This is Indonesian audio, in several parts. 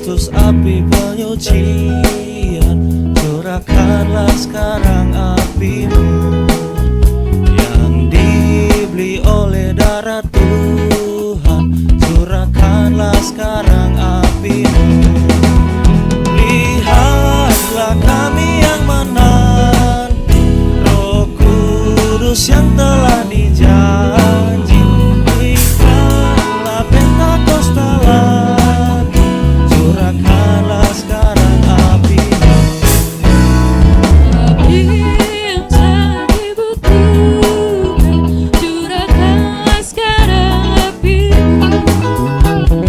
Kristus api penyucian, curahkanlah sekarang apimu yang dibeli oleh darah Tuhan. Curahkanlah sekarang apimu. Lihatlah kami yang menanti Roh Kudus yang telah dijanji. Berikanlah Pentakosta lagi, curahkanlah sekarang apimu. Api yang sangat dibutuhkan, curahkanlah sekarang apimu.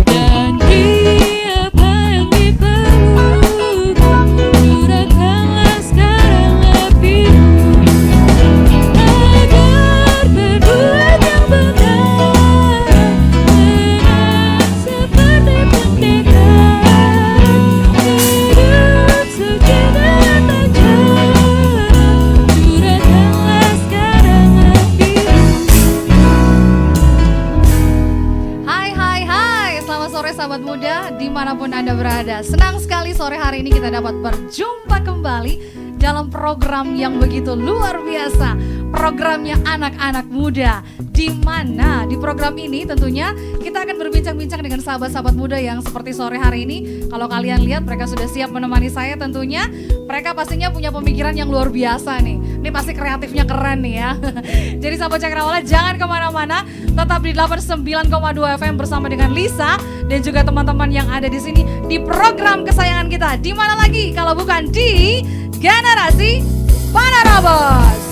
Dan apa yang diperlukan, curahkanlah sekarang apimu. Agar berbuat yang benar, menang seperti pendekar, hidup suci dalam ajaran, curahkanlah sekarang apimu. Hai, selamat sore sahabat muda dimanapun Anda berada. Senang sekali sore hari ini kita dapat berjumpa kembali dalam program yang begitu luar biasa, programnya anak-anak muda. Di mana di program ini tentunya kita akan berbincang-bincang dengan sahabat-sahabat muda yang seperti sore hari ini. Kalau kalian lihat mereka sudah siap menemani saya tentunya. Mereka pastinya punya pemikiran yang luar biasa nih. Ini pasti kreatifnya keren nih ya. Jadi sahabat Cakrawala jangan kemana-mana, tetap di 89,2 FM bersama dengan Lisa dan juga teman-teman yang ada di sini di program kesayangan kita. Di mana lagi kalau bukan di Generasi Panerobos.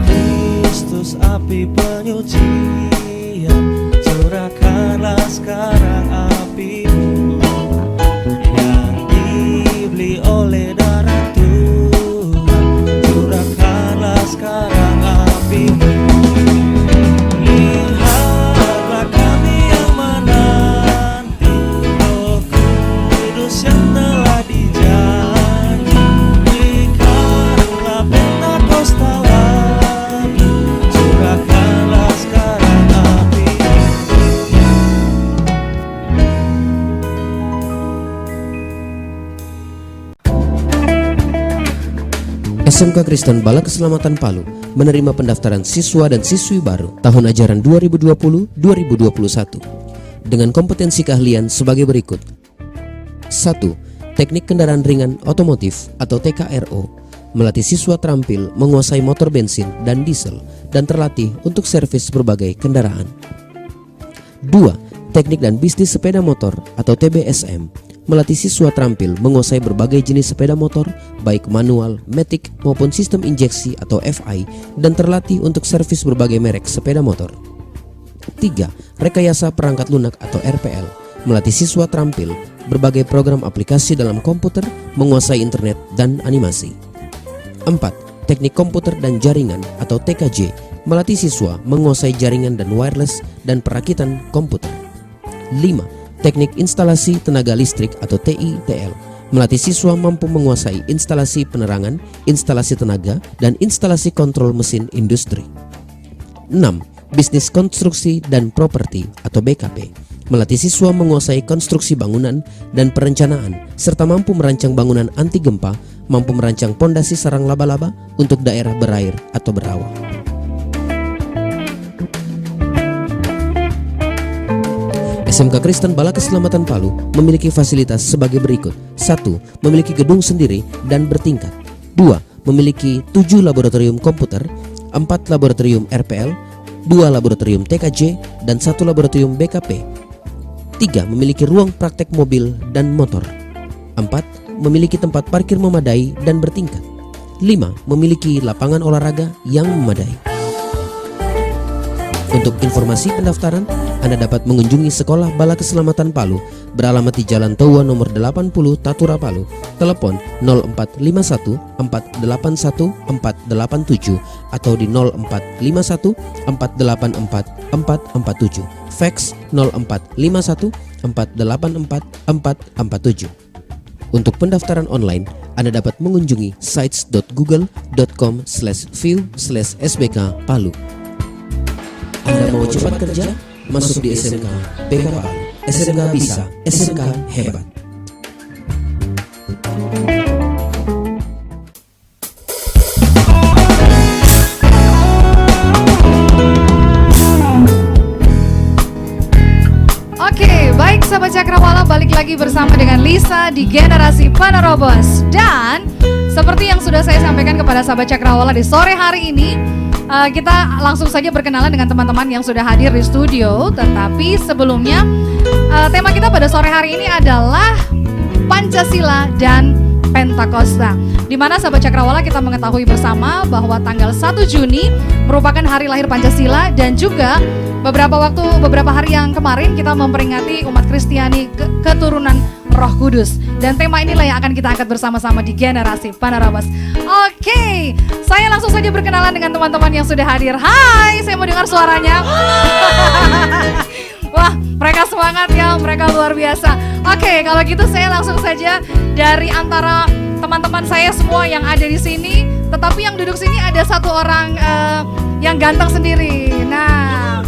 Kristus api penyucian, curahkanlah sekarang apimu yang dibeli oleh darah Tuhan. Curahkanlah sekarang apimu. Lihatlah kami yang menanti Roh Kudus yang telah dijanji. Berikanlah Pentakosta lagi, curahkanlah sekarang apimu. SMK Kristen Bala Keselamatan Palu menerima pendaftaran siswa dan siswi baru tahun ajaran 2020-2021 dengan kompetensi keahlian sebagai berikut. 1. Teknik kendaraan ringan otomotif atau TKRO, melatih siswa terampil menguasai motor bensin dan diesel dan terlatih untuk servis berbagai kendaraan. 2. Teknik dan bisnis sepeda motor atau TBSM, melatih siswa terampil menguasai berbagai jenis sepeda motor, baik manual, matic maupun sistem injeksi atau FI, dan terlatih untuk servis berbagai merek sepeda motor. 3. Rekayasa perangkat lunak atau RPL, melatih siswa terampil berbagai program aplikasi dalam komputer, menguasai internet dan animasi. 4. Teknik komputer dan jaringan atau TKJ, melatih siswa menguasai jaringan dan wireless dan perakitan komputer. 5. Teknik instalasi tenaga listrik atau TITL, melatih siswa mampu menguasai instalasi penerangan, instalasi tenaga, dan instalasi kontrol mesin industri. 6. Bisnis konstruksi dan properti atau BKP, melatih siswa menguasai konstruksi bangunan dan perencanaan, serta mampu merancang bangunan anti gempa, mampu merancang pondasi sarang laba-laba untuk daerah berair atau berawa. SMK Kristen Bala Keselamatan Palu memiliki fasilitas sebagai berikut. 1. Memiliki gedung sendiri dan bertingkat. 2. Memiliki 7 laboratorium komputer, 4 laboratorium RPL, 2 laboratorium TKJ, dan 1 laboratorium BKP. 3. Memiliki ruang praktek mobil dan motor. 4. Memiliki tempat parkir memadai dan bertingkat. 5. Memiliki lapangan olahraga yang memadai. Untuk informasi pendaftaran, Anda dapat mengunjungi Sekolah Bala Keselamatan Palu beralamat di Jalan Towa nomor 80 Tatura Palu. Telepon 0451 481 487 atau di 0451 484 447. Fax 0451 484 447. Untuk pendaftaran online, Anda dapat mengunjungi sites.google.com/view/sbk Palu. Anda mau cepat kerja? Masuk di SMK PK Palu. SMK bisa, SMK hebat. Oke, baik sahabat Cakrawala, balik lagi bersama dengan Lisa di Generasi Penerobos. Dan seperti yang sudah saya sampaikan kepada sahabat Cakrawala di sore hari ini, kita langsung saja berkenalan dengan teman-teman yang sudah hadir di studio. Tetapi sebelumnya, tema kita pada sore hari ini adalah Pancasila dan Pentakosta, di mana sahabat Cakrawala kita mengetahui bersama bahwa tanggal 1 Juni merupakan hari lahir Pancasila, dan juga beberapa hari yang kemarin kita memperingati umat Kristiani keturunan Roh Kudus. Dan tema inilah yang akan kita angkat bersama-sama di Generasi Penerobos. Oke, saya langsung saja berkenalan dengan teman-teman yang sudah hadir. Hai, saya mau dengar suaranya. Wah, mereka semangat ya, mereka luar biasa. Oke, kalau gitu saya langsung saja dari antara teman-teman saya semua yang ada di sini, tetapi yang duduk sini ada satu orang yang ganteng sendiri. Nah,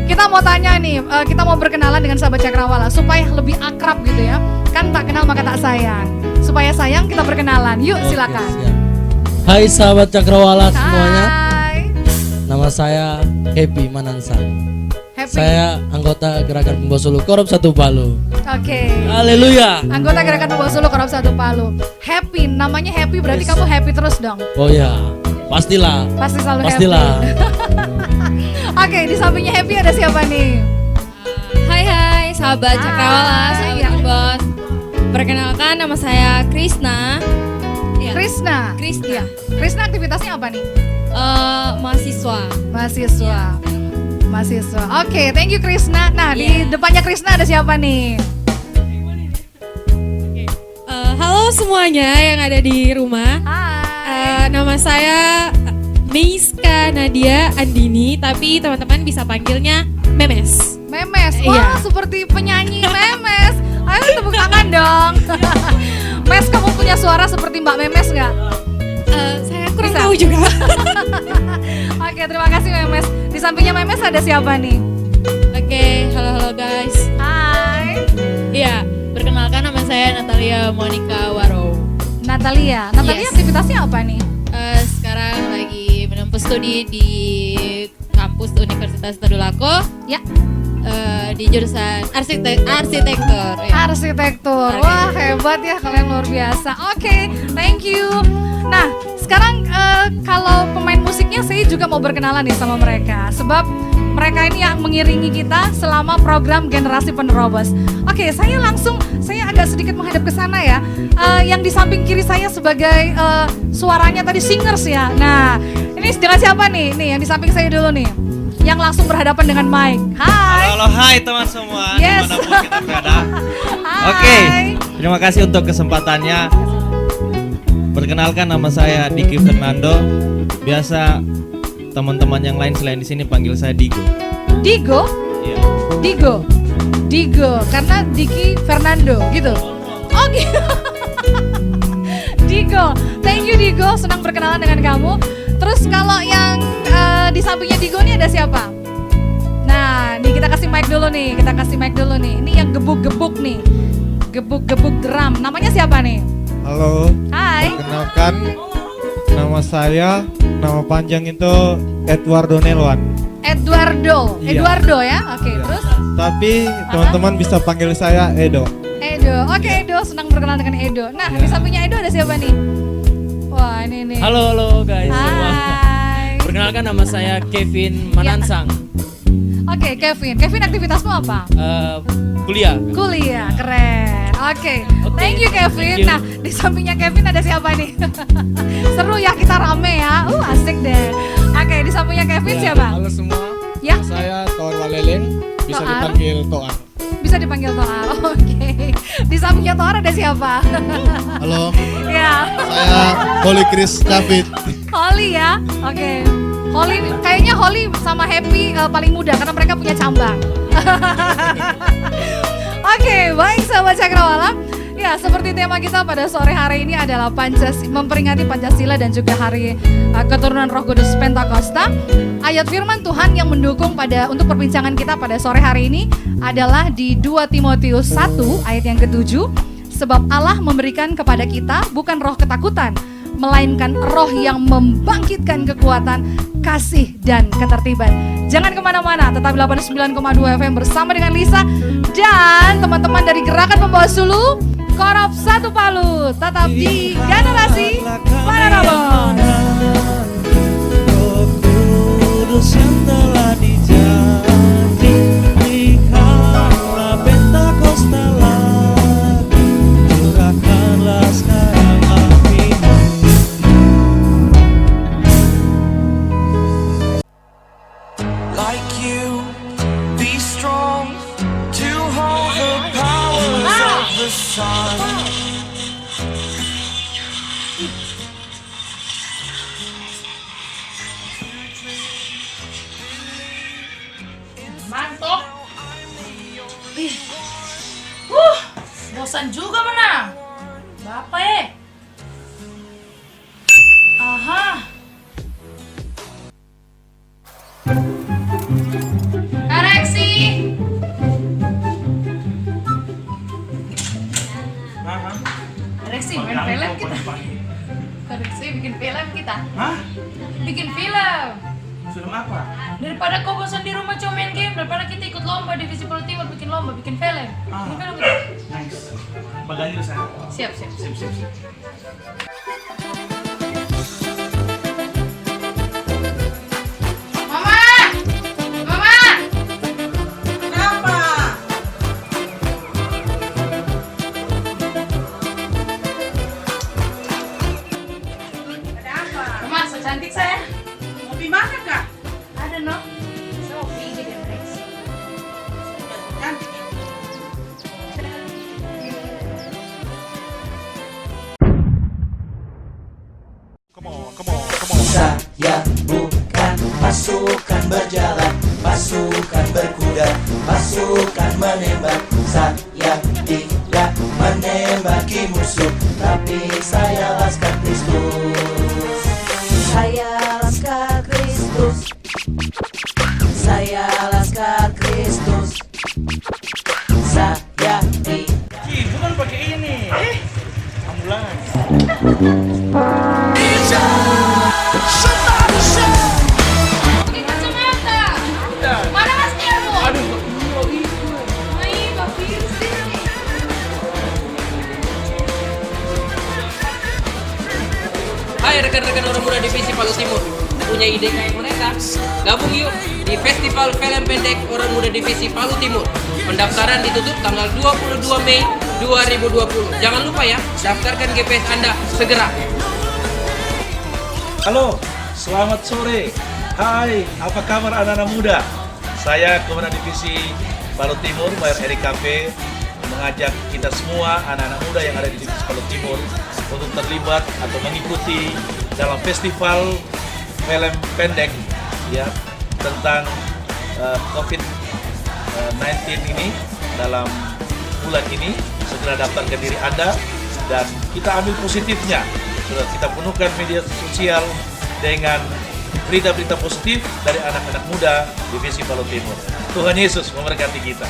kita mau tanya nih, kita mau berkenalan dengan sahabat Cakrawala supaya lebih akrab gitu ya. Kan tak kenal maka tak sayang. Supaya sayang kita berkenalan. Yuk silakan. Hai sahabat Cakrawala semuanya. Hai. Nama saya Happy Manansang. Happy. Saya anggota Gerakan Pembawa Sulu Korup 1 Palu. Oke. Haleluya. Anggota Gerakan Pembawa Sulu Korup 1 Palu. Happy, namanya Happy berarti Yes. kamu happy terus dong. Oh ya, pastilah. Pasti selalu Pastilah. happy. Oke, di sampingnya Happy ada siapa nih? Hai sahabat Cakrawala, sahabat Hai. Bos. Perkenalkan, nama saya Krisna. Ya. Krishna. Krisna. Krishna aktivitasnya apa nih? Mahasiswa. Mahasiswa. Oke, thank you Krishna. Nah, di depannya Krishna ada siapa nih? Halo semuanya yang ada di rumah. Hai. Nama saya Meiska Nadia Andini, tapi teman-teman bisa panggilnya Memes. Memes. Wah, Iya. seperti penyanyi Memes. Ayo tepuk tangan dong. Mes, kamu punya suara seperti Mbak Memes nggak? Saya kurang Bisa. tahu juga. Oke, terima kasih Memes. Di sampingnya Memes ada siapa nih? Oke, halo guys. Hai. Iya, perkenalkan nama saya Natalia Monica Waro. Natalia. Natalia Yes. aktivitasnya apa nih? Sekarang lagi menempuh studi di kampus Universitas Tadulako. Ya. Di jurusan arsitektur. Ya. Arsitektur. Wah, hebat ya, kalian luar biasa. Oke, thank you. Nah, sekarang kalau pemain musiknya saya juga mau berkenalan nih sama mereka, sebab mereka ini yang mengiringi kita selama program Generasi Penerobos. Oke, saya agak sedikit menghadap ke sana ya. Yang di samping kiri saya sebagai suaranya tadi singers ya. Nah, ini dengan siapa nih? Nih, yang di samping saya dulu nih, yang langsung berhadapan dengan mic. Hai. Halo, hai teman semua, Yes. dimanapun kita berada. Hai. Oke, terima kasih untuk kesempatannya. Perkenalkan, nama saya Diki Fernando. Biasa teman-teman yang lain selain di sini panggil saya Digo. Digo? Iya. Digo, karena Diki Fernando gitu. Oh gitu. Digo, thank you Digo, senang berkenalan dengan kamu. Terus kalau yang di sampingnya Digo nih ada siapa? Nah, nih kita kasih mic dulu nih, Ini yang gebuk-gebuk nih, gebuk-gebuk drum. Namanya siapa nih? Halo, Hai. kenalkan nama saya, nama panjang itu Edwardo Nelwan. Eduardo ya. Oke, Iya. terus Tapi teman-teman bisa panggil saya Edo. Edo. Oke, Edo, senang berkenalan dengan Edo. Nah, di sampingnya Edo ada siapa nih? Wah, ini nih. Halo guys semua. Hai. Perkenalkan, nama saya Kevin Manansang. Oke, Kevin aktivitasmu apa? Kuliah. Kuliah, keren. Oke, thank you Kevin. Thank you. Nah, di sampingnya Kevin ada siapa nih? Seru ya, kita rame ya. Asik deh. Oke, di sampingnya Kevin siapa? Halo semua, Ya. saya Thor Waleleng. dipanggil Toar. Bisa dipanggil Toar. Oke. Di sampingnya Toar ada siapa? Halo, Ya, saya Holy Chris David. Holly ya. Oke. Holly, kayaknya Holly sama Happy paling muda karena mereka punya cambang. Oke, baik sahabat Cakrawala. Ya, seperti tema kita pada sore hari ini adalah memperingati Pancasila dan juga hari keturunan Roh Kudus Pentakosta. Ayat firman Tuhan yang mendukung untuk perbincangan kita pada sore hari ini adalah di 2 Timotius 1 ayat yang ke-7. Sebab Allah memberikan kepada kita bukan roh ketakutan, melainkan roh yang membangkitkan kekuatan, kasih, dan ketertiban. Jangan kemana-mana, tetap 89,2 FM bersama dengan Lisa dan teman-teman dari Gerakan Pembawa Sulu, Korop 1 Palu. Tetap di Generasi Panarabon. Roh Kudus yang telah dijanji di kala Pentakosta lagi, curahkanlah sekarang apimu. Like you, be strong to hold the powers of the sun. Mantap. Bosan juga mana? Bapak Aha. Koreksi. Koreksi main film kita. Koreksi bikin film kita. Hah? Bikin film. Film apa? Daripada kau bosan di rumah cuma main game, daripada kita ikut lomba Divisi Palu Timur bikin lomba, bikin film. Bikin film kita. Nice. Baganya saya. Siap, siap. Sip, sip, sip. Mama! Mama! Kenapa? Ada apa? Mama, so cantik saya. Mau di mana, Kak? Ada no? Sophie jadi Rex. Cantik. Saya bukan pasukan berjalan, pasukan berkuda, pasukan menembak. Saya tidak menembaki musuh, tapi saya laskar Kristus. Saya laskar Kristus. Saya laskar Kristus. Saya di Bukan pakai ini. Ambulans. Pakai kacamata. Mana maskermu? Aduh, Ai, Pak Firsi. Hai rekan-rekan orang muda Divisi Palu Timur. Punya ide kayak mereka? Gabung yuk di Festival Film Pendek Orang Muda Divisi Palu Timur. Pendaftaran ditutup tanggal 22 Mei 2020. Jangan lupa ya, daftarkan GPS Anda segera. Halo, selamat sore. Hai, apa kabar anak-anak muda? Saya Komandan Divisi Palu Timur, Mayor Eri KP, mengajak kita semua anak-anak muda yang ada di Divisi Palu Timur untuk terlibat atau mengikuti dalam festival film pendek ya tentang COVID-19 ini dalam bulan ini. Segera daftarkan diri Anda dan kita ambil positifnya. Sudah kita penuhkan media sosial dengan berita-berita positif dari anak-anak muda Divisi Palu Timur. Tuhan Yesus memberkati kita.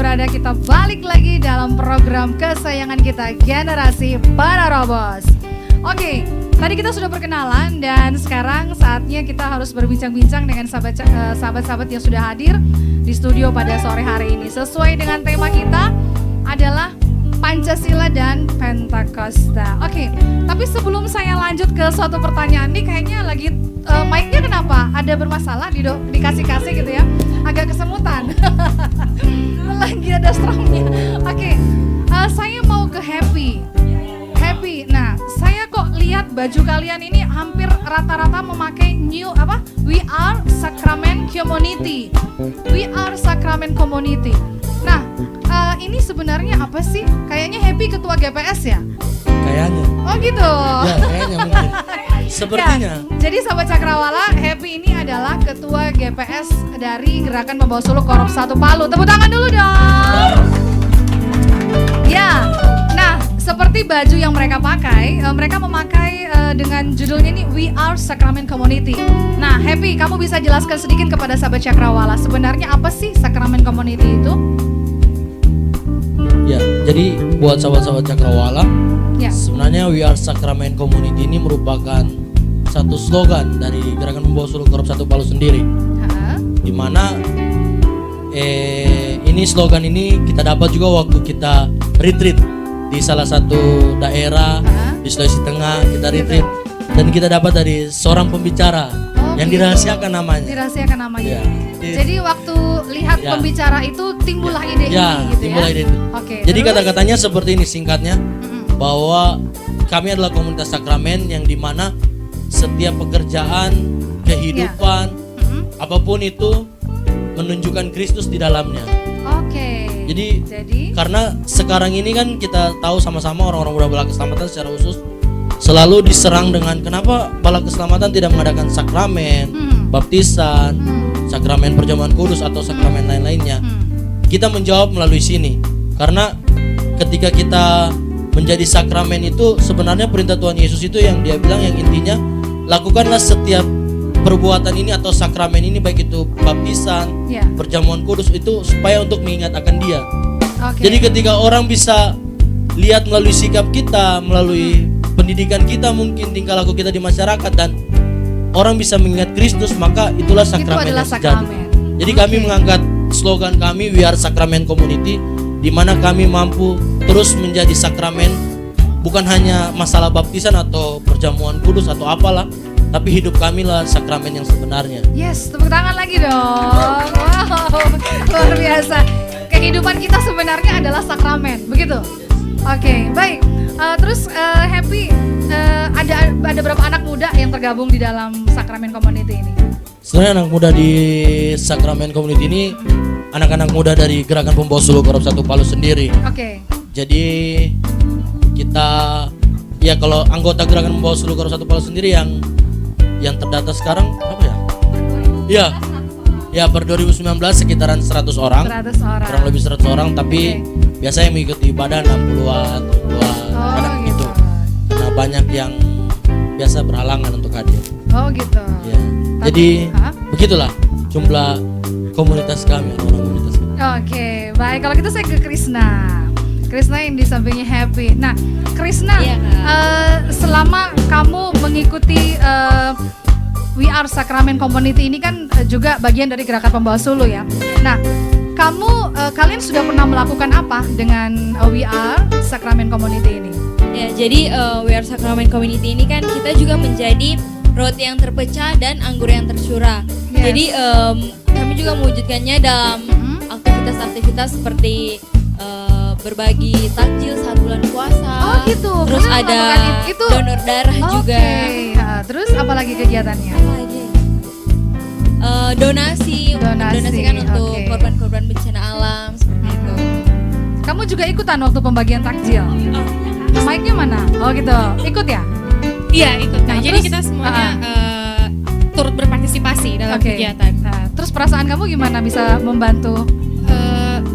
Berada, kita balik lagi dalam program kesayangan kita, Generasi Penerobos. Oke, tadi kita sudah perkenalan dan sekarang saatnya kita harus berbincang-bincang dengan sahabat-sahabat yang sudah hadir di studio pada sore hari ini. Sesuai dengan tema kita adalah Pancasila dan Pentakosta. Oke, tapi sebelum saya lanjut ke suatu pertanyaan nih, kayaknya lagi mic-nya kenapa? Ada bermasalah dikasih-kasih gitu ya? Agak kesemutan. Lagi ada strumnya. Oke, saya mau ke Happy. Nah, saya kok lihat baju kalian ini hampir rata-rata memakai We Are Sacrament Community. We Are Sacrament Community. Nah, ini sebenarnya apa sih? Kayaknya Happy ketua GPS ya? Kayaknya. Oh gitu. Ya, kayaknya mungkin. Sepertinya. Ya, jadi Sahabat Cakrawala, Happy ini adalah ketua GPS dari Gerakan Membawa Suluk Korop 1 Palu. Tepuk tangan dulu dong. Ya, nah seperti baju yang mereka pakai, mereka memakai dengan judulnya ini We Are Sacrament Community. Nah, Happy, kamu bisa jelaskan sedikit kepada Sahabat Cakrawala, sebenarnya apa sih Sacrament Community itu? Ya, jadi buat sahabat-sahabat Cakrawala, ya. Sebenarnya We Are Sacrament Community ini merupakan satu slogan dari Gerakan Membawa Suluk Korop 1 Palu sendiri. Di mana ini slogan ini kita dapat juga waktu kita retreat di salah satu daerah di Sulawesi Tengah. Kita retreat dan kita dapat dari seorang pembicara yang dirahasiakan namanya. Dirahasiakan namanya. Ya. Jadi waktu lihat pembicara itu timbullah ide ini gitu timbullah ya. ide ini. Oke. Jadi kata-katanya seperti ini singkatnya, bahwa kami adalah komunitas sakramen yang dimana setiap pekerjaan, kehidupan, apapun itu menunjukkan Kristus di dalamnya. Oke. Jadi karena sekarang ini kan kita tahu sama-sama orang-orang muda Bala Keselamatan secara khusus selalu diserang dengan kenapa Bala Keselamatan tidak mengadakan sakramen, baptisan, sakramen perjamuan kudus atau sakramen lain-lainnya. Kita menjawab melalui sini. Karena ketika kita menjadi sakramen itu sebenarnya perintah Tuhan Yesus itu yang dia bilang yang intinya lakukanlah setiap perbuatan ini atau sakramen ini, baik itu baptisan, perjamuan kudus, itu supaya untuk mengingat akan dia. Jadi ketika orang bisa lihat melalui sikap kita, melalui pendidikan kita, mungkin tingkah laku kita di masyarakat, dan orang bisa mengingat Kristus, maka itulah sakramen yang sejati. Jadi kami mengangkat slogan kami We Are Sacrament Community, di mana kami mampu terus menjadi sakramen, bukan hanya masalah baptisan atau perjamuan kudus atau apalah, tapi hidup kami lah sakramen yang sebenarnya. Yes, tepuk tangan lagi dong. Wow, luar biasa. Kehidupan kita sebenarnya adalah sakramen, begitu? Oke, baik. Terus Happy, ada berapa anak muda yang tergabung di dalam sakramen community ini? Sebenarnya anak muda di sakramen community ini anak-anak muda dari Gerakan Pembawa Suluk Korop 1 Palu sendiri. Oke. Jadi kita ya kalau anggota Gerakan Pembawa Suluk Korop 1 Palu sendiri yang terdata sekarang apa ya? Iya. Ya per 2019 sekitaran 100 orang. 100 orang. Kurang lebih 100 orang, tapi biasanya yang mengikuti ibadah 60-an, 70-an, kadang gitu. Karena banyak yang biasa berhalangan untuk hadir. Oh gitu. Ya. Jadi begitulah jumlah komunitas kami, orang komunitas. Oke, baik. Kalau gitu saya ke Krisna. Krisna yang di sampingnya Happy. Nah, Krisna, selama kamu mengikuti We Are Sacrament Community ini kan juga bagian dari Gerakan Pembawa Sulu ya. Nah, kalian sudah pernah melakukan apa dengan We Are Sacrament Community ini? Ya, jadi We Are Sacrament Community ini kan kita juga menjadi roti yang terpecah dan anggur yang tercurah. Jadi kami juga mewujudkannya dalam aktivitas-aktivitas seperti berbagi takjil saat bulan puasa. Oh gitu. Terus ada itu donor darah juga. Terus apa lagi kegiatannya? Donasikan untuk korban-korban bencana alam seperti itu. Kamu juga ikutan waktu pembagian takjil? Mic-nya mana? Oh gitu. Ikut ya? Iya ikut. Nah, jadi kita semuanya turut berpartisipasi dalam kegiatan. Nah, terus perasaan kamu gimana bisa membantu?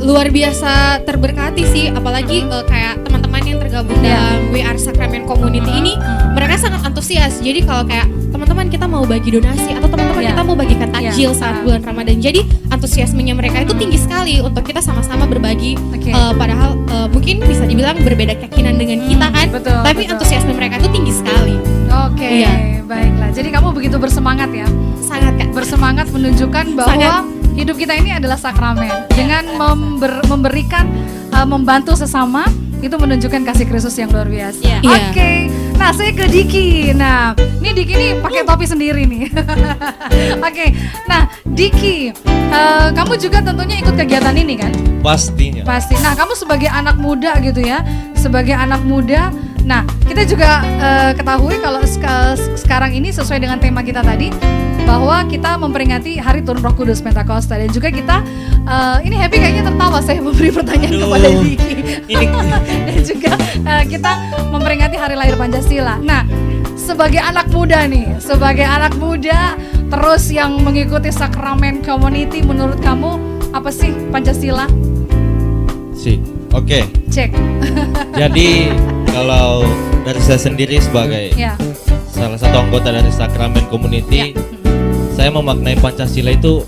Luar biasa terberkati sih, apalagi kayak teman-teman yang tergabung dalam We Are Sacrament Community ini, mereka sangat antusias. Jadi kalau kayak teman-teman kita mau bagi donasi atau teman-teman kita mau bagikan takjil saat bulan Ramadan, jadi antusiasmenya mereka itu tinggi sekali untuk kita sama-sama berbagi. Padahal mungkin bisa dibilang berbeda keyakinan dengan kita kan, tapi antusiasme mereka itu tinggi sekali. Oke, baiklah. Jadi kamu begitu bersemangat ya? Sangat Kak. Bersemangat menunjukkan bahwa hidup kita ini adalah sakramen. Dengan memberikan, membantu sesama, itu menunjukkan kasih Kristus yang luar biasa. Oke, nah saya ke Diki. Nah, ini Diki nih pakai topi sendiri nih. Oke, nah Diki, kamu juga tentunya ikut kegiatan ini kan? Pastinya. Pasti. Nah, kamu sebagai anak muda gitu ya, sebagai anak muda. Nah, kita juga ketahui kalau sekarang ini sesuai dengan tema kita tadi, bahwa kita memperingati Hari Turun Roh Kudus Pentakosta, dan juga kita ini Happy kayaknya tertawa saya memberi pertanyaan kepada Diki. Dan juga kita memperingati Hari Lahir Pancasila. Nah, sebagai anak muda nih, sebagai anak muda terus yang mengikuti sakramen community, menurut kamu apa sih Pancasila? Oke. Cek. Jadi kalau dari saya sendiri sebagai salah satu anggota dari sakramen community, saya memaknai Pancasila itu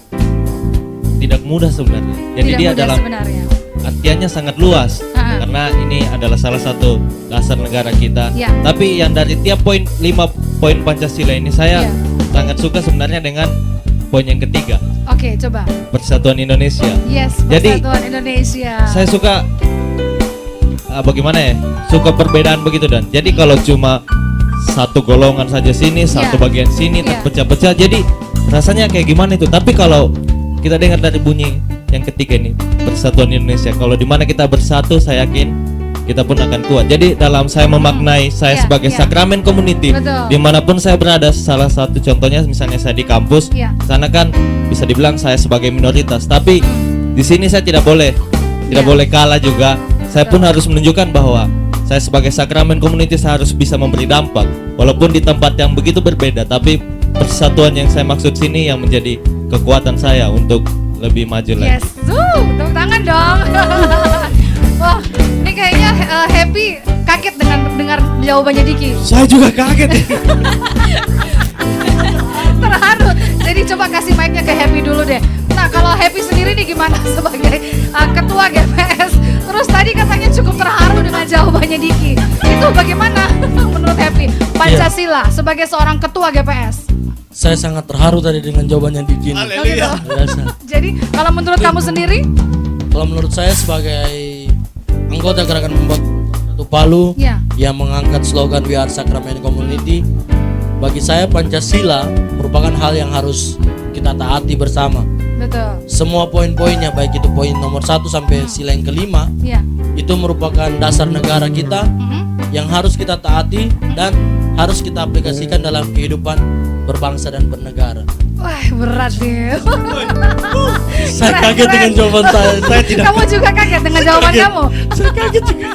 tidak mudah sebenarnya. Jadi tidak dia mudah dalam sebenarnya. artiannya sangat luas, karena ini adalah salah satu dasar negara kita. Tapi yang dari tiap 5 poin Pancasila ini saya sangat suka sebenarnya dengan poin yang ketiga. Oke, coba. Persatuan Indonesia. Yes, Persatuan Indonesia. Saya suka bagaimana ya? Suka perbedaan begitu, dan jadi kalau cuma satu golongan saja sini, satu bagian sini terpecah-pecah, jadi rasanya kayak gimana itu. Tapi kalau kita dengar dari bunyi yang ketiga ini, Persatuan Indonesia, kalau dimana kita bersatu, saya yakin kita pun akan kuat. Jadi dalam saya memaknai saya sebagai sakramen community, dimanapun saya berada, salah satu contohnya misalnya saya di kampus, sana kan bisa dibilang saya sebagai minoritas, tapi di sini saya tidak boleh kalah juga. Saya pun harus menunjukkan bahwa saya sebagai sakramen community saya harus bisa memberi dampak, walaupun di tempat yang begitu berbeda, tapi persatuan yang saya maksud sini yang menjadi kekuatan saya untuk lebih maju lagi. Yes, tepuk tangan dong. Wah, ini kayaknya Happy kaget dengan dengar jawabannya Diki. Saya juga kaget. Terharu. Jadi coba kasih mic-nya ke Happy dulu deh. Nah, kalau Happy sendiri nih gimana sebagai ketua GPS? Terus tadi katanya cukup terharu dengan jawabannya Diki. Itu bagaimana menurut Happy? Pancasila sebagai seorang ketua GPS. Saya sangat terharu tadi dengan jawabannya Diki. Jadi kalau menurut kamu sendiri? Kalau menurut saya sebagai anggota gerakan membuat Satu Palu yang mengangkat slogan We Are Sacrament Community, bagi saya Pancasila merupakan hal yang harus kita taati bersama. Betul. Semua poin-poinnya, baik itu poin nomor 1 sampai sila yang kelima, itu merupakan dasar negara kita yang harus kita taati dan harus kita aplikasikan dalam kehidupan berbangsa dan bernegara. Wah, berat nih. Saya kaget dengan jawaban saya tidak. Kamu juga kaget dengan jawaban kamu? Saya kaget juga.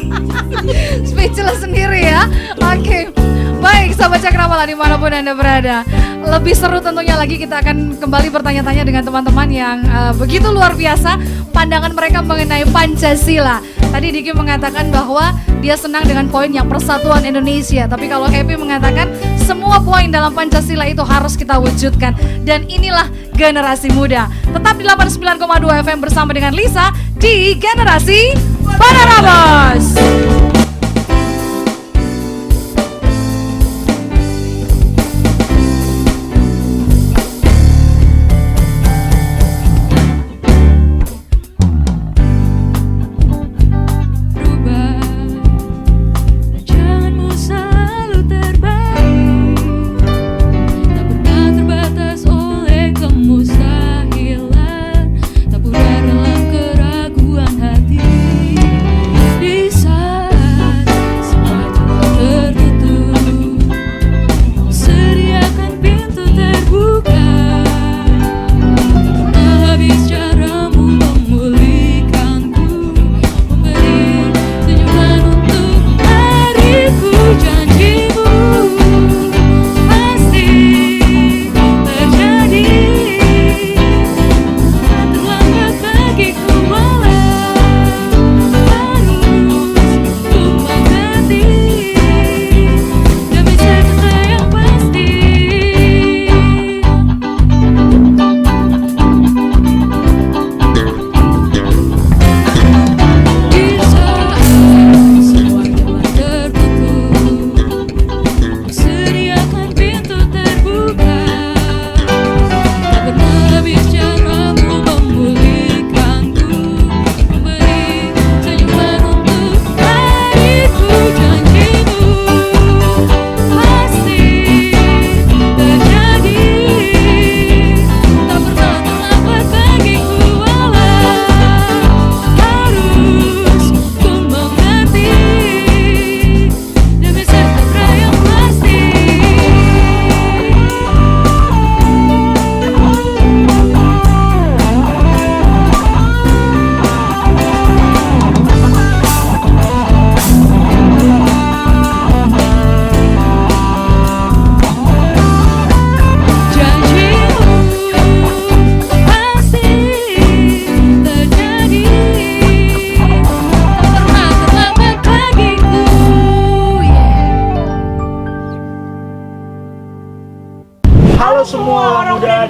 Speechless sendiri ya. Oke. Baik, sahabat Cakrawala dimanapun Anda berada. Lebih seru tentunya lagi kita akan kembali bertanya-tanya dengan teman-teman yang begitu luar biasa pandangan mereka mengenai Pancasila. Tadi Diki mengatakan bahwa dia senang dengan poin yang persatuan Indonesia. Tapi kalau Happy mengatakan semua poin dalam Pancasila itu harus kita wujudkan. Dan inilah generasi muda. Tetap di 89,2 FM bersama dengan Lisa di Generasi Panoramos. Tak pernah dalam keraguan hati, di saat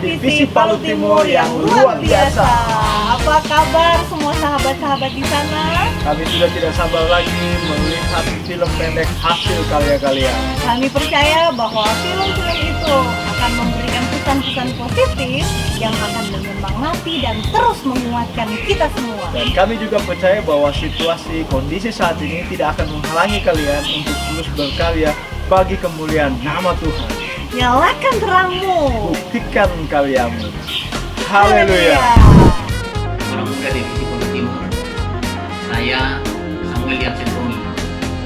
Divisi Palu Timur yang luar biasa. Apa kabar semua sahabat-sahabat di sana? Kami sudah tidak sabar lagi melihat film pendek hasil karya kalian. Kami percaya bahwa film-film itu akan memberikan pesan-pesan positif yang akan menyemangati dan terus menguatkan kita semua. Dan kami juga percaya bahwa situasi kondisi saat ini tidak akan menghalangi kalian untuk terus berkarya bagi kemuliaan nama Tuhan. Nyalakan terangmu. Buktikan karyamu. Haleluya. Orang muda Divisi Palu Timur, saya Samuel Yansen Romi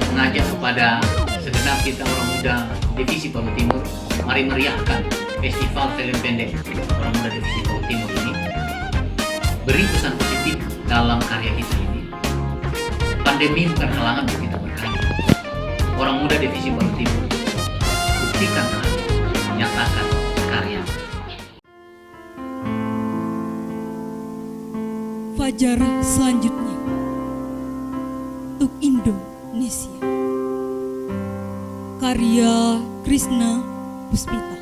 mengajak kepada segenap kita orang muda Divisi Palu Timur, mari meriahkan Festival Film Pendek Orang Muda Divisi Palu Timur ini. Beri pesan positif dalam karya kita ini. Pandemi bukan halangan untuk kita berkarya. Orang muda Divisi Palu Timur, buktikan terang, nyatakan karya. Fajar selanjutnya untuk Indonesia, karya Krishna Puspita.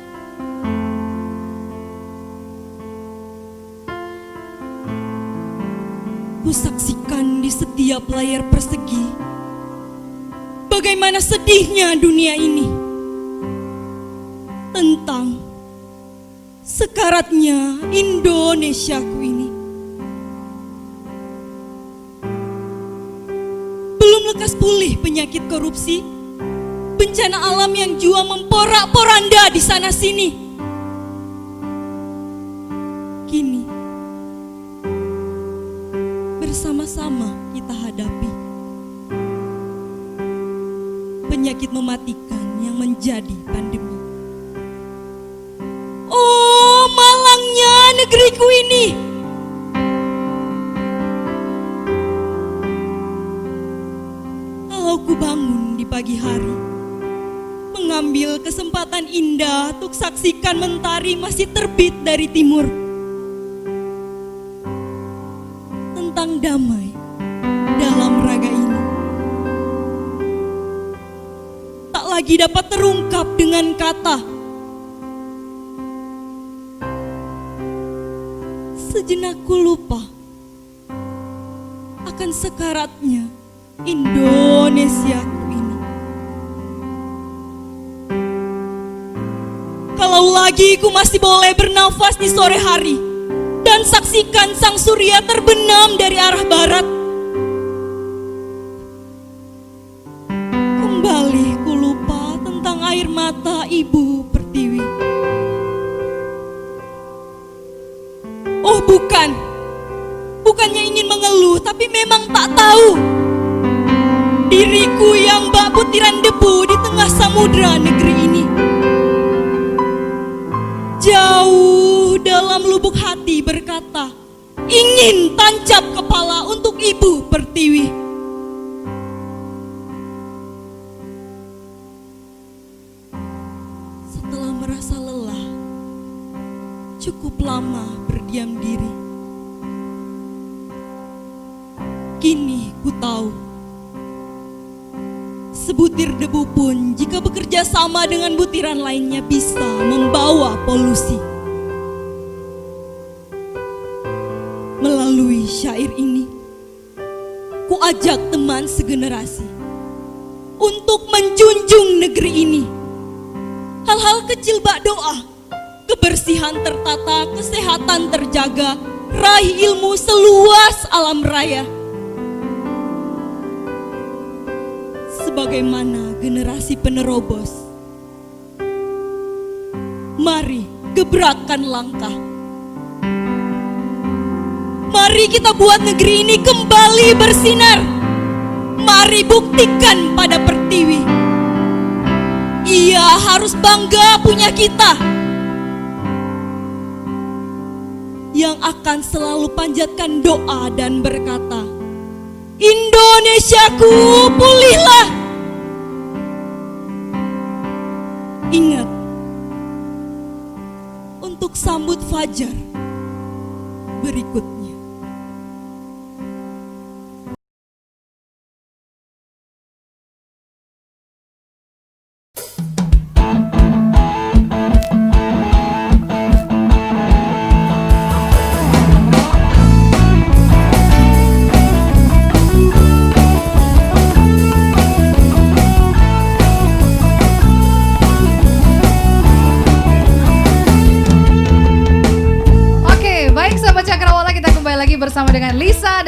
Kusaksikan di setiap layar persegi bagaimana sedihnya dunia ini tentang sekaratnya Indonesiaku ini. Belum lekas pulih penyakit korupsi, bencana alam yang jua memporak-poranda di sana sini. Kini bersama-sama kita hadapi penyakit mematikan yang menjadi pandemi. Oh, malangnya negeriku ini. Kalau ku bangun di pagi hari, mengambil kesempatan indah untuk saksikan mentari masih terbit dari timur. Tentang damai dalam raga ini tak lagi dapat terungkap dengan kata. Sejenak ku lupa akan sekaratnya Indonesiaku ini. Kalau lagi ku masih boleh bernafas di sore hari dan saksikan sang surya terbenam dari arah barat, kembali ku lupa tentang air mata Ibu Pertiwi. Oh bukannya ingin mengeluh, tapi memang tak tahu diriku yang bak butiran debu di tengah samudra negeri ini. Jauh dalam lubuk hati berkata, ingin tancap kepala untuk Ibu Pertiwi. Setelah merasa lelah, cukup lama berdiam diri, kini ku tahu sebutir debu pun jika bekerja sama dengan butiran lainnya bisa membawa polusi. Melalui syair ini, ku ajak teman segenerasi untuk menjunjung negeri ini. Hal-hal kecil bak doa, kebersihan tertata, kesehatan terjaga, raih ilmu seluas alam raya. Sebagaimana generasi penerobos, mari gebrakan langkah. Mari kita buat negeri ini kembali bersinar. Mari buktikan pada Pertiwi, ia harus bangga punya kita yang akan selalu panjatkan doa dan berkata, Indonesiaku pulihlah. Ingat, untuk sambut fajar berikutnya.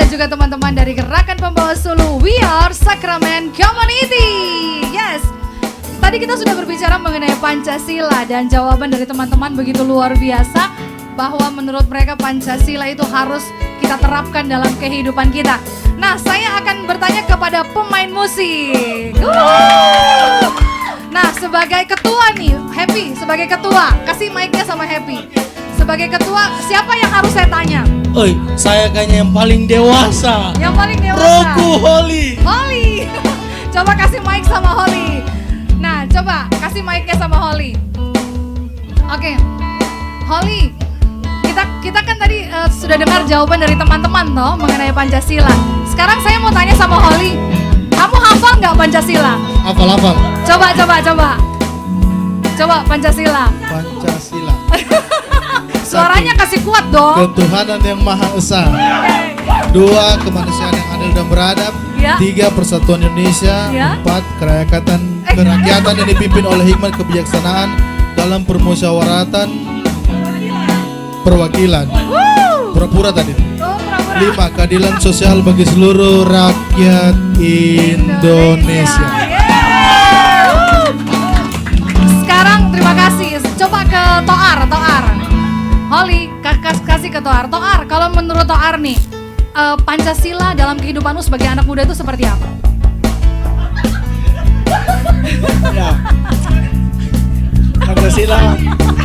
juga teman-teman dari Gerakan Pembawa Sulu We Are Sacrament Community. Yes. Tadi kita sudah berbicara mengenai Pancasila dan jawaban dari teman-teman begitu luar biasa bahwa menurut mereka Pancasila itu harus kita terapkan dalam kehidupan kita. Nah, saya akan bertanya kepada pemain musik. Nah, sebagai ketua nih, Happy sebagai ketua, kasih mic-nya sama Happy. Sebagai ketua, siapa yang harus saya tanya? Oi, saya kayaknya yang paling dewasa. Yang paling dewasa. Roku Holly. Holly. Coba kasih mic sama Holly. Nah, coba kasih mic-nya sama Holly. Oke. Holly, kita kan tadi sudah dengar jawaban dari teman-teman toh mengenai Pancasila. Sekarang saya mau tanya sama Holly. Kamu hafal nggak Pancasila? Hafal. Coba Pancasila. Pancasila. Suaranya kasih kuat dong. Ketuhanan yang Maha Esa. 2. Kemanusiaan yang adil dan beradab. Ya. 3. Persatuan Indonesia. Ya. 4. Kerakyatan yang dipimpin oleh hikmat kebijaksanaan dalam permusyawaratan perwakilan. Pura-pura tadi. 5. Keadilan sosial bagi seluruh rakyat Indonesia. Sekarang terima kasih. Coba ke Toar. Holly, kasih ke Toar. Toar, kalau menurut Toar nih, Pancasila dalam kehidupanmu sebagai anak muda itu seperti apa? Ya. Pancasila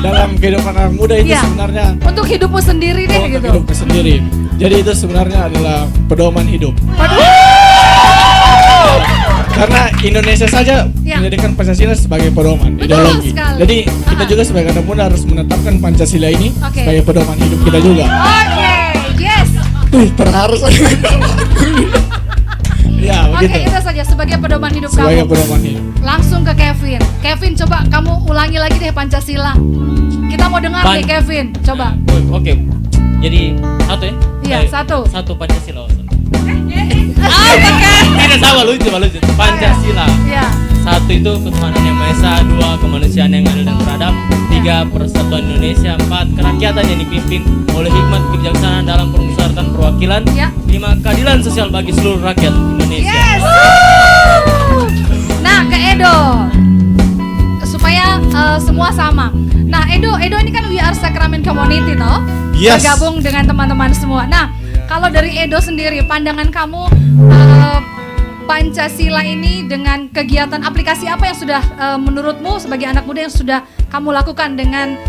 dalam kehidupan anak muda itu sebenarnya untuk hidupmu sendiri deh gitu. Hidupku sendiri. Jadi itu sebenarnya adalah pedoman hidup. Karena Indonesia saja menjadikan Pancasila sebagai pedoman ideologi. Sekali. Jadi kita juga sebagai anak muda harus menetapkan Pancasila ini sebagai pedoman hidup kita juga. Oke, yes. Terharu saya. Ya, begitu. Oke, itu saja sebagai pedoman hidup Sebagai kamu. pedoman hidup. Langsung ke Kevin. Kevin, coba kamu ulangi lagi deh Pancasila. Kita mau dengar deh Kevin. Coba. Oke. Jadi satu ya? Iya, satu. Satu Pancasila. Tidak sama, lucu. Pancasila. Iya. 1 itu ketuhanan yang Maha Esa, 2 kemanusiaan yang adil dan beradab, 3 persatuan Indonesia, 4 kerakyatan yang dipimpin oleh hikmat kebijaksanaan dalam permusyawaratan perwakilan, 5 keadilan sosial bagi seluruh rakyat Indonesia. Yes. Nah, ke Edo. Supaya semua sama. Nah, Edo ini kan We Are Sacrament Community toh? Yes. Bergabung dengan teman-teman semua. Nah, kalau dari Edo sendiri, pandangan kamu Pancasila ini dengan kegiatan aplikasi apa yang sudah menurutmu sebagai anak muda yang sudah kamu lakukan dengan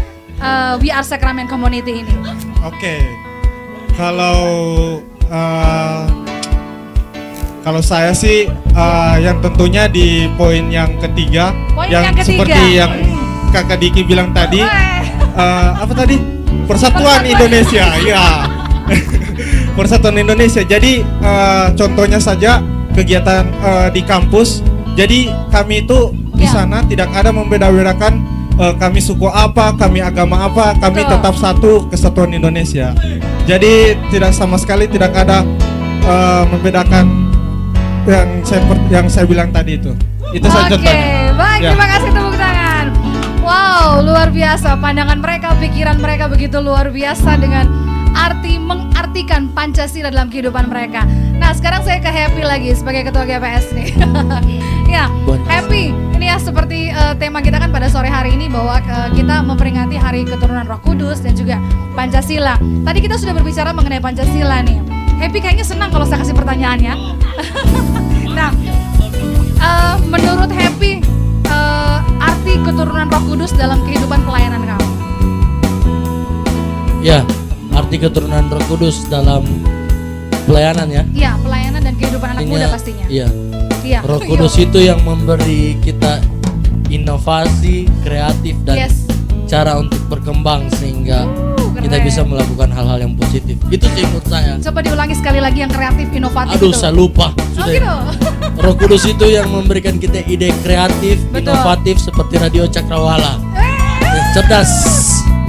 We Are Sacrament Community ini? Oke. Kalau saya sih yang tentunya di poin yang ketiga, seperti yang Kakak Diki bilang tadi, apa tadi? Persatuan Indonesia, ya. Persatuan Indonesia. Jadi contohnya saja kegiatan di kampus. Jadi kami itu di sana tidak ada membeda-bedakan kami suku apa, kami agama apa, kami tetap satu kesatuan Indonesia. Jadi tidak sama sekali tidak ada membedakan yang saya bilang tadi itu. Itu saja contohnya. Baik, terima kasih, tepuk tangan. Wow, luar biasa pandangan mereka, pikiran mereka begitu luar biasa dengan mengartikan Pancasila dalam kehidupan mereka. Nah, sekarang saya ke Happy lagi sebagai ketua GPS nih. Ya, Happy, ini ya seperti tema kita kan pada sore hari ini bahwa kita memperingati Hari Keturunan Roh Kudus dan juga Pancasila. Tadi kita sudah berbicara mengenai Pancasila nih. Happy kayaknya senang kalau saya kasih pertanyaannya. Nah, menurut Happy, arti keturunan Roh Kudus dalam kehidupan pelayanan kamu? Ya, arti keturunan Roh Kudus dalam pelayanan ya. Iya, pelayanan dan kehidupan anak muda pastinya. Iya. Iya. Roh Kudus itu yang memberi kita inovasi, kreatif dan cara untuk berkembang sehingga kita bisa melakukan hal-hal yang positif. Itu sih menurut saya. Coba diulangi sekali lagi yang kreatif, inovatif. Aduh, itu. saya lupa. Oh, gitu. Roh Kudus itu yang memberikan kita ide kreatif, inovatif seperti Radio Cakrawala. Cerdas.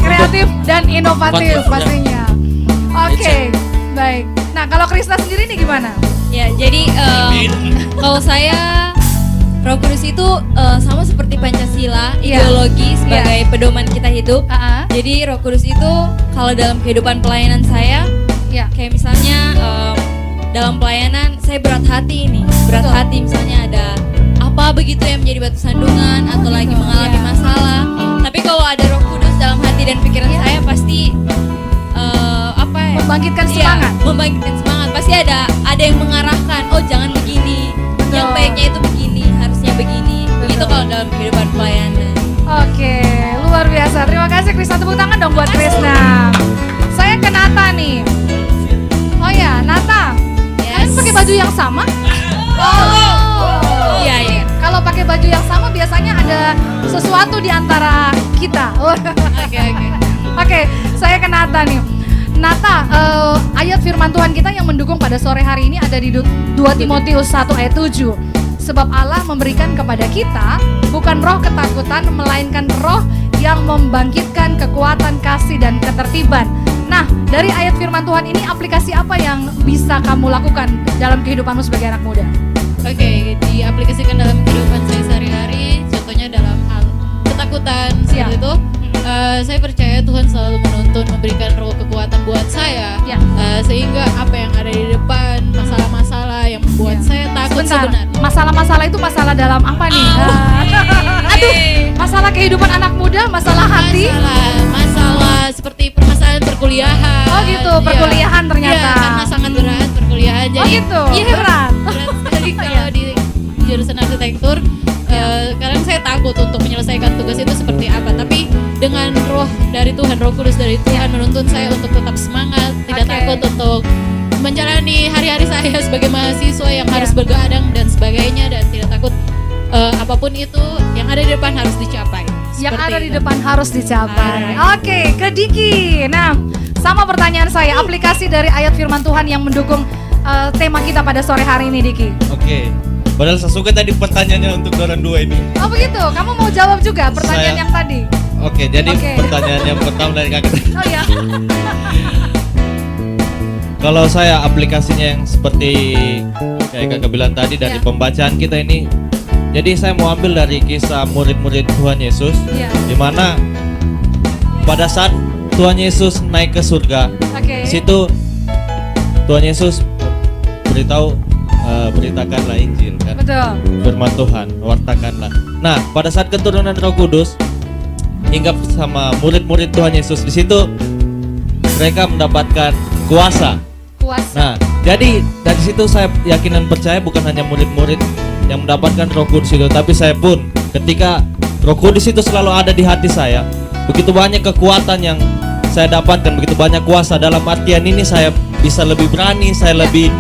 Kreatif dan inovatif pastinya. Oke, baik. Nah, kalau Krisna sendiri nih gimana? Ya, jadi kalau saya Roh Kudus itu sama seperti Pancasila, ideologi sebagai pedoman kita hidup. Jadi Roh Kudus itu kalau dalam kehidupan pelayanan saya, kayak misalnya dalam pelayanan saya berat hati ini, berat hati misalnya ada apa begitu yang menjadi batu sandungan atau lagi mengalami masalah. Tapi kalau ada Roh Kudus dalam hati dan pikiran saya pasti membangkitkan semangat. Membangkitkan semangat. Pasti ada yang mengarahkan. Oh jangan begini, yang baiknya itu begini, harusnya begini. Begitu kalau dalam kehidupan pelayanan. Oke, luar biasa. Terima kasih Krisna, tepuk tangan dong buat Krisna. Saya ke Nata nih. Oh ya, Nata. Kalian pakai baju yang sama? Oh. Iya. Kalau pakai baju yang sama biasanya ada sesuatu di antara kita. Oke, saya ke Nata nih. Nata, ayat firman Tuhan kita yang mendukung pada sore hari ini ada di 2 Timotius 1 ayat 7. Sebab Allah memberikan kepada kita bukan roh ketakutan, melainkan roh yang membangkitkan kekuatan, kasih, dan ketertiban. Nah, dari ayat firman Tuhan ini aplikasi apa yang bisa kamu lakukan dalam kehidupanmu sebagai anak muda? Oke, diaplikasikan dalam kehidupan saya sehari-hari, contohnya dalam hal ketakutan seperti itu. Saya percaya Tuhan selalu menuntun, memberikan roh kekuatan buat saya, sehingga apa yang ada di depan, masalah-masalah yang membuat saya takut sebenarnya. Masalah-masalah itu masalah dalam apa nih? Aduh, masalah kehidupan anak muda, masalah hati, masalah seperti permasalahan perkuliahan. Oh gitu, perkuliahan ternyata. Iya, karena sangat berat perkuliahan. Jadi, oh gitu, berat sekali kalau di jurusan arsitektur. Kadang saya takut untuk menyelesaikan tugas itu seperti apa, tapi dengan roh dari Tuhan, Roh Kudus dari Tuhan menuntun saya untuk tetap semangat, tidak takut untuk menjalani hari-hari saya sebagai mahasiswa yang harus bergadang dan sebagainya, dan tidak takut apapun itu yang ada di depan harus dicapai. Yang ada di depan harus dicapai. Oke, ke Diki. Nah, sama pertanyaan saya, aplikasi dari ayat firman Tuhan yang mendukung tema kita pada sore hari ini, Diki. Oke. Padahal saya suka tadi pertanyaannya untuk orang dua ini. Oh begitu, kamu mau jawab juga pertanyaan yang tadi? Oke, jadi pertanyaan yang pertama dari kakak. Oh ya. Kalau saya aplikasinya yang seperti kayak kakak bilang tadi dari pembacaan kita ini, jadi saya mau ambil dari kisah murid-murid Tuhan Yesus, di mana pada saat Tuhan Yesus naik ke surga, situ Tuhan Yesus beritakanlah Injil kan. Betul. Firman Tuhan, wartakanlah. Nah, pada saat keturunan Roh Kudus hinggap sama murid-murid Tuhan Yesus, di situ mereka mendapatkan kuasa. Nah, jadi dari situ saya yakin dan percaya bukan hanya murid-murid yang mendapatkan Roh Kudus itu, tapi saya pun ketika Roh Kudus itu selalu ada di hati saya, begitu banyak kekuatan yang saya dapatkan, begitu banyak kuasa. Dalam artian ini saya bisa lebih berani, saya lebih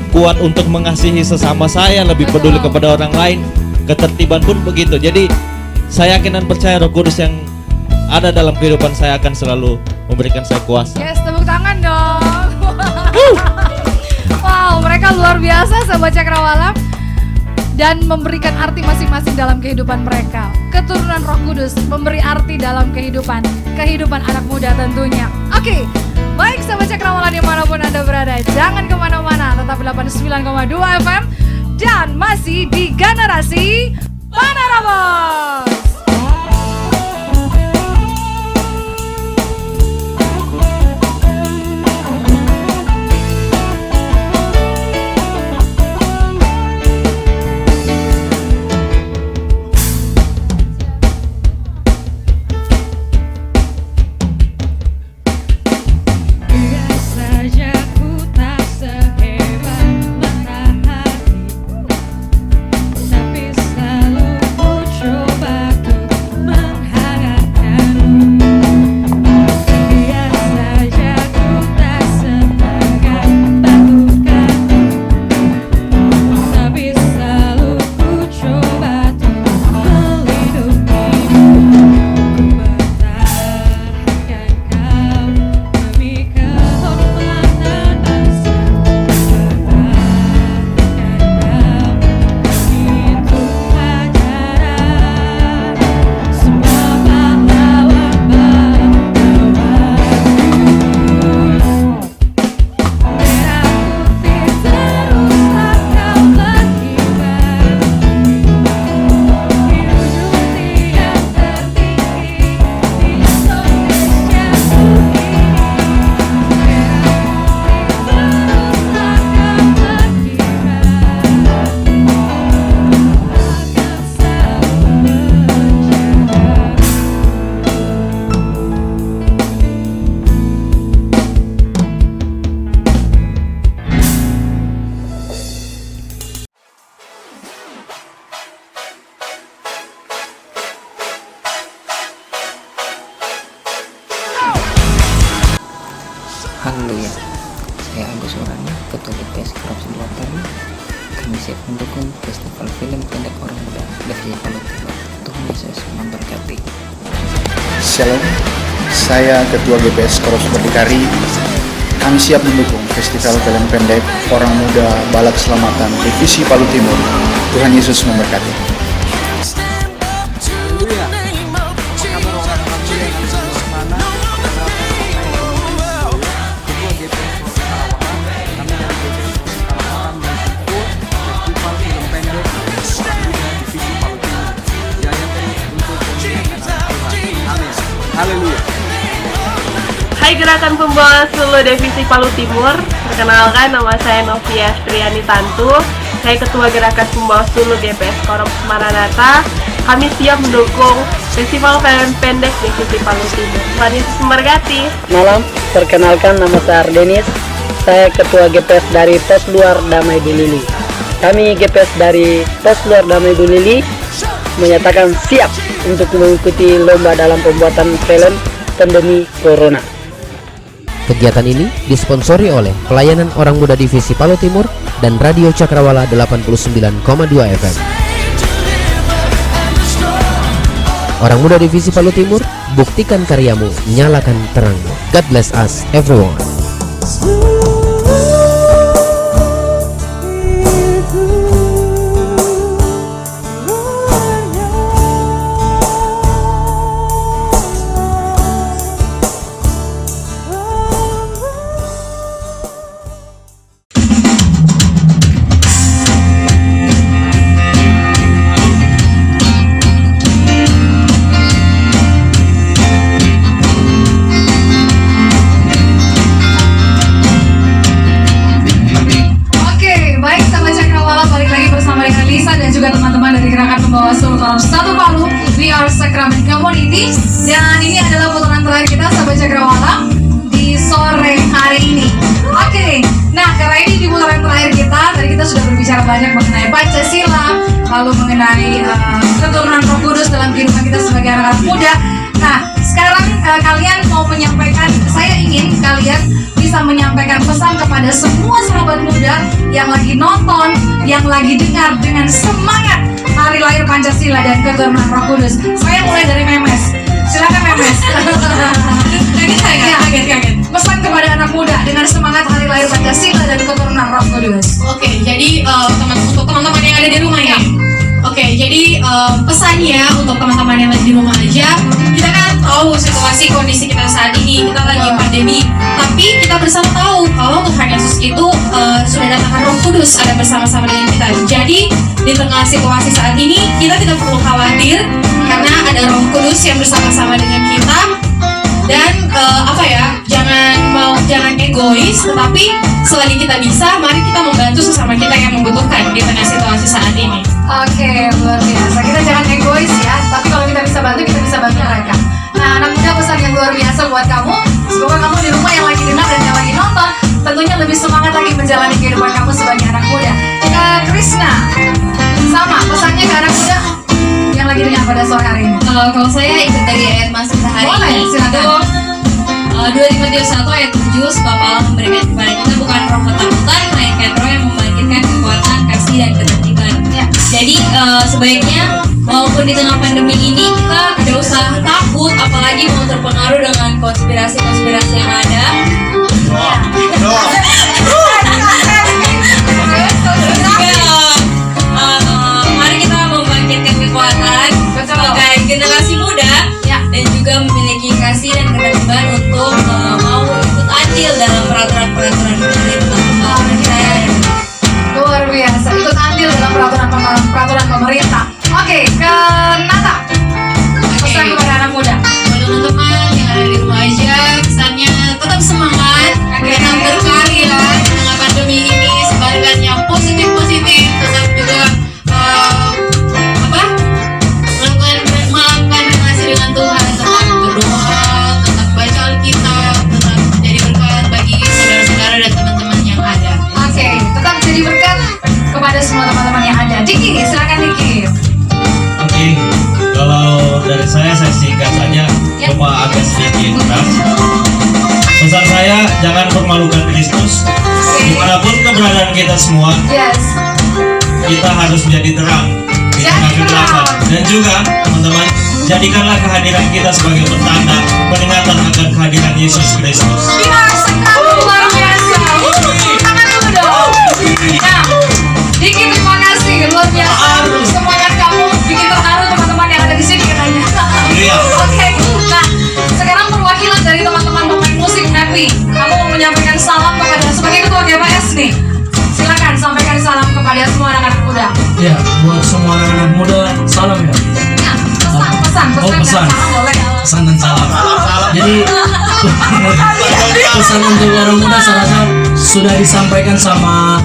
kuat untuk mengasihi sesama saya, lebih peduli kepada orang lain. Ketertiban pun begitu. Jadi saya yakin dan percaya Roh Kudus yang ada dalam kehidupan saya akan selalu memberikan saya kuasa. Yes, tepuk tangan dong. Wow, mereka luar biasa sahabat Cakrawala, dan memberikan arti masing-masing dalam kehidupan mereka. Keturunan Roh Kudus memberi arti dalam kehidupan anak muda tentunya. Oke. Baik sahabat Cakrawala dimanapun Anda berada, jangan kemana-mana, tetap 89,2 FM dan masih di Generasi Panorama. Tapi selalu ku coba Berdikari, kami siap mendukung Festival Film Pendek Orang Muda Divisi Palu Timur. Tuhan Yesus memberkati. Shalom, saya Ketua GPS Koros Berdikari. Kami siap mendukung Festival Film Pendek Orang Muda Bala Keselamatan Divisi Palu Timur. Tuhan Yesus memberkati. Haleluya. Hai Gerakan Pembawa Sulu Divisi Palu Timur. Perkenalkan, nama saya Novia Striani Tantu. Saya Ketua Gerakan Pembawa Sulu GPS Korum Maranatha. Kami siap mendukung Festival Film Pendek Divisi Palu Timur. Tuhan Yesus memberkati. Malam, perkenalkan, nama saya Ardenis. Saya Ketua GPS dari Pos Luar Damai Bulili. Kami GPS dari Pos Luar Damai Bulili menyatakan siap untuk mengikuti lomba dalam pembuatan film pandemi Corona. Kegiatan ini disponsori oleh Pelayanan Orang Muda Divisi Palu Timur dan Radio Cakrawala 89,2 FM. Orang Muda Divisi Palu Timur, buktikan karyamu, nyalakan terangmu. God bless us everyone. Sakramen Community, dan ini adalah putaran terakhir kita sahabat Cakrawala di sore hari ini. Oke, nah karena ini di putaran terakhir kita, tadi kita sudah berbicara banyak mengenai Pancasila, lalu mengenai keturunan Roh Kudus dalam kehidupan kita sebagai anak-anak muda. Nah sekarang kalian mau menyampaikan, saya ingin kalian bisa menyampaikan pesan kepada semua sahabat muda yang lagi nonton, yang lagi dengar dengan semangat hari lahir Pancasila dan keturunan Roh Kudus. Saya mulai dari Memes. Silakan Memes. Kaget. Pesan kepada anak muda dengan semangat hari lahir Pancasila dan keturunan Roh Kudus. Oke, jadi untuk teman-teman yang ada di rumah ya. Oke, jadi pesannya untuk teman-teman yang lagi di rumah aja, kita kan tahu situasi kondisi kita saat ini, kita lagi pandemi, tapi kita bersama tahu kalau Tuhan Yesus itu sudah datangkan Roh Kudus ada bersama-sama dengan kita. Jadi di tengah situasi saat ini kita tidak perlu khawatir karena ada Roh Kudus yang bersama-sama dengan kita. Dan jangan egois, tetapi selagi kita bisa, mari kita membantu sesama kita yang membutuhkan di tengah situasi saat ini. Oke, luar biasa. Kita jangan egois ya, tapi kalau kita bisa bantu, kita bisa bantu mereka. Nah, anak muda, pesan yang luar biasa buat kamu. Semoga kamu di rumah yang lagi dengar dan yang lagi nonton, tentunya lebih semangat lagi menjalani kehidupan kamu sebagai anak muda. Krishna, sama pesannya ke anak muda yang lagi dengar pada sore hari ini. Kalau saya ikut dari ayat masuk hari boleh, ini, silakan. 2 Timotius 1 ayat 7, sebab Allah memberikan kepada kita bukan roh ketakutan, melainkan roh yang membangkitkan kekuatan, kasih dan ketertiban. Jadi sebaiknya walaupun di tengah pandemi ini kita tidak usah takut, apalagi mau terpengaruh dengan konspirasi-konspirasi yang ada. Mari kita membangkitkan kekuatan sebagai generasi muda dan juga memiliki kasih dan ketertiban untuk mau ikut andil dalam peraturan-peraturan pemerintah. Luar biasa, ikut andil dalam peraturan pemerintah. Oke, ke Nata. Pesan kepada anak muda. Teman-teman yang ada di rumah aja, pesannya tetap semangat, tetap berkarya di tengah pandemi ini, sebarkan yang positif-positif, tetap juga melakukan relasi dengan Tuhan, tetap berdoa, tetap baca Alkitab, tetap jadi berkat bagi saudara-saudara dan teman-teman yang ada. Oke, tetap jadi berkat kepada semua teman-teman yang ada. Diki, silakan Diki. Oke, kalau dari saya singkat saja, cuma agak sedikit keras. Pesan saya, jangan permalukan Kristus. Dimanapun keberadaan kita semua, Yes. kita harus menjadi terang di tengah kegelapan. Dan juga teman-teman, jadikanlah kehadiran kita sebagai pertanda peringatan akan kehadiran Yesus Kristus. Gimana sekali, luar biasa. Tangan dulu dong. Nah, Diki terima kasih, luar biasa. Semangat kamu bikin terharu teman-teman yang ada di sini katanya. Iya. Oke, nah sekarang perwakilan dari teman-teman pemain musik Happy, kamu mau menyampaikan salam kepada sebagai ketua GPS nih. Silakan sampaikan salam kepada semua anak-anak muda. Ya, buat semua anak-anak muda, salam ya. Pesan Oh, dan pesan. salam boleh. Pesan dan salam. Jadi pesan untuk orang muda saya rasa sudah disampaikan sama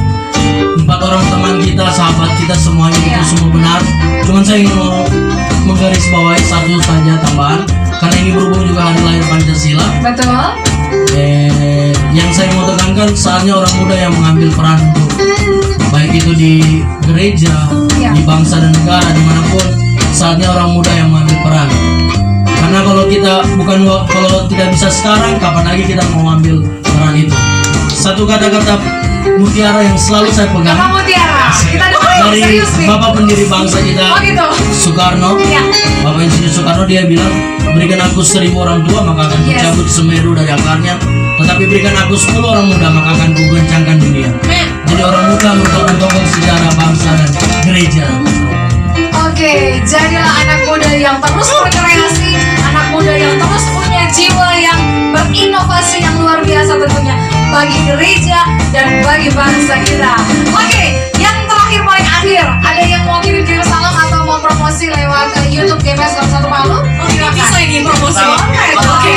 4 orang teman kita, sahabat kita semuanya itu semua benar. Cuman saya ingin menggarisbawahi satu saja tambahan karena ini berhubung juga hari lahir Pancasila. Betul. Yang saya mau tekankan saatnya orang muda yang mengambil peran untuk baik itu di gereja, di bangsa dan negara dimanapun, saatnya orang muda yang mengambil peran. Karena kalau kita kalau tidak bisa sekarang, kapan lagi kita mau ambil peran itu? Satu kata-kata mutiara yang selalu saya pegang. Bapak Mutiara, kita dengerin dari serius nih. Bapak pendiri bangsa kita, Oh gitu. Soekarno. Bapak Insinyur Soekarno dia bilang, berikan aku 1000 orang tua maka akan kucabut Semeru dari akarnya, tetapi berikan aku 10 orang muda maka akan kugoncangkan dunia. Jadi orang muda merupakan tokoh sejarah bangsa dan gereja. Oke, jadilah anak muda yang terus berkreasi, anak muda yang terus punya jiwa yang berinovasi yang luar biasa tentunya bagi gereja dan bagi bangsa kita. Oke, yang terakhir paling akhir, ada yang mau kirim salam atau mau promosi lewat YouTube GPS 01 Palu? Bisa ini promosi. Oke,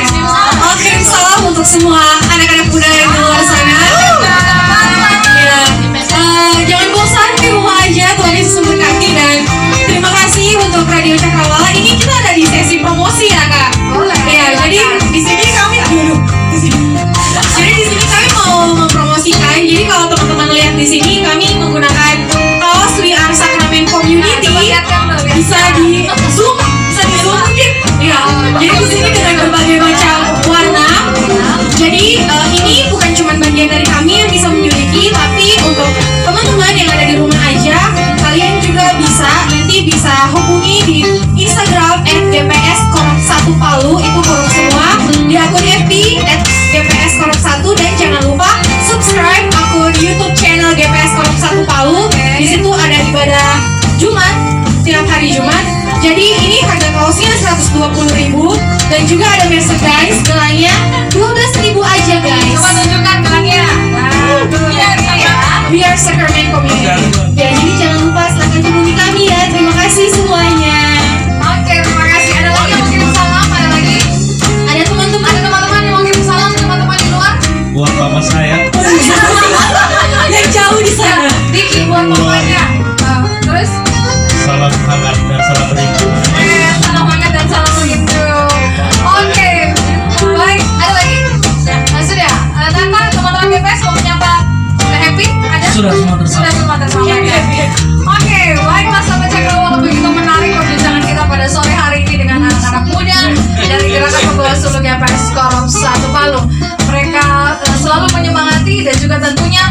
Kirim salam untuk semua anak-anak muda yang di luar sana. Jangan bosan di rumah aja, Tuhan Yesus memberkati. Dan terima kasih untuk Radio Cakrawala. Ini kita ada di sesi promosi ya kak. Boleh. Ya, jadi di sini kami Jadi di sini kami mau mempromosikan. Jadi kalau teman-teman lihat di sini kami menggunakan kaos We Are Sacrament Community. Bisa di zoom mungkin. Ya. Jadi di sini dengan berbagai macam warna. Jadi ini bukan cuma bagian dari kami yang bisa menyelidiki, tapi untuk teman-teman yang ada di rumah aja, kalian juga bisa hubungi di Instagram @gps_1palu, itu huruf semua, di akun FB @gps_1, dan jangan lupa subscribe akun YouTube channel GPS_1palu. Di situ ada ibadah Jumat setiap hari Jumat. Jadi ini harga kaosnya 120.000 dan juga ada merchandise, gelangnya 12.000 aja guys. Coba tunjukkan gelangnya. We Are Sacrament Community. Ya, jadi jangan lupa silahkan hubungi kami ya. Terima kasih semuanya. Oke, terima kasih. Ada lagi yang mau kirim salam? Ada lagi? Ada teman-teman yang mau kirim salam, teman-teman di luar? Buat mama saya. Yang jauh di sana. Diki buat mamanya. Terus? Salam hangat dan salam rindu. Salam hangat dan salam rindu. Oke, baik. Ada lagi? Sudah. Nata, teman-teman GPS mau menyapa Happy? Ada? Sudah semua tersampaikan. Sudah semua tersampaikan. Oke, baiklah sahabat Cakrawala, begitu menarik perbincangan kita pada sore hari ini dengan anak-anak muda dari Gerakan Pembawa Suluk GPS Korum 1 Palu. Mereka selalu menyemangati dan juga tentunya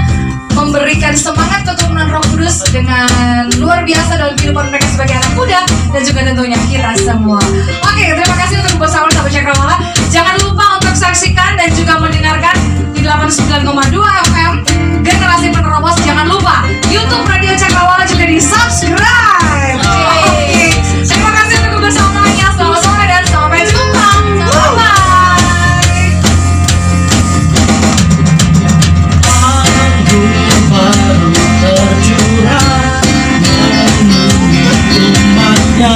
memberikan semangat keturunan Roh Kudus dengan luar biasa dalam kehidupan mereka sebagai anak muda dan juga tentunya kita semua. Oke, terima kasih untuk bersama sahabat Cakrawala. Jangan lupa untuk saksikan dan juga mendengarkan di 89,2 FM Generasi Penerobos. Jangan lupa YouTube Radio Cakrawala juga di subscribe. Oke, terima kasih untuk kebersamaannya. Selamat sore dan sampai jumpa. Bye. Baru tercurah memenuhi umatnya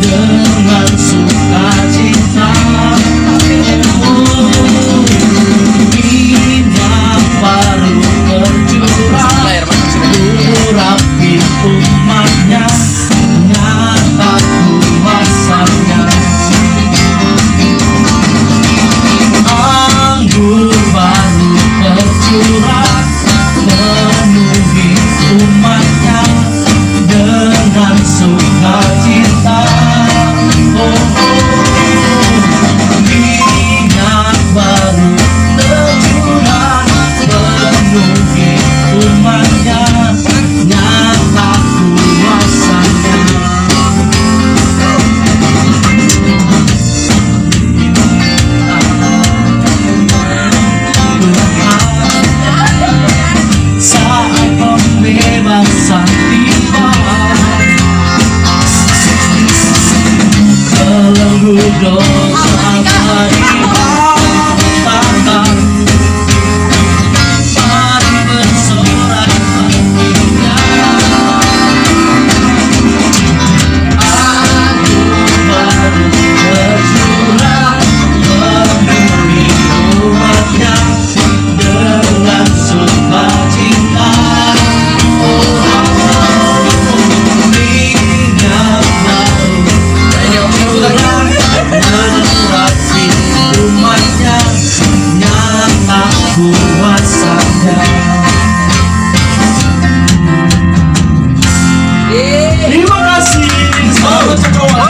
dengan sukacita. Indah rasa tiba, belenggu dosa tangan. Mari bersorak aku baru berjuang memenuhi umatnya dengan sukacita. Menyurati umatnya nyata kuasanya. Terima kasih. Selamat Cakrawala.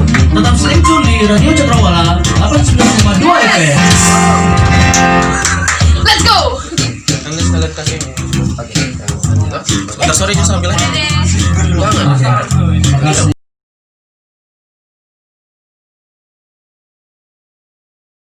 Tetap stay tune di Radio Cakrawala 89,2 FM. Let's go. Kalian kasih. Oke. Sorry, sambil. Jangan.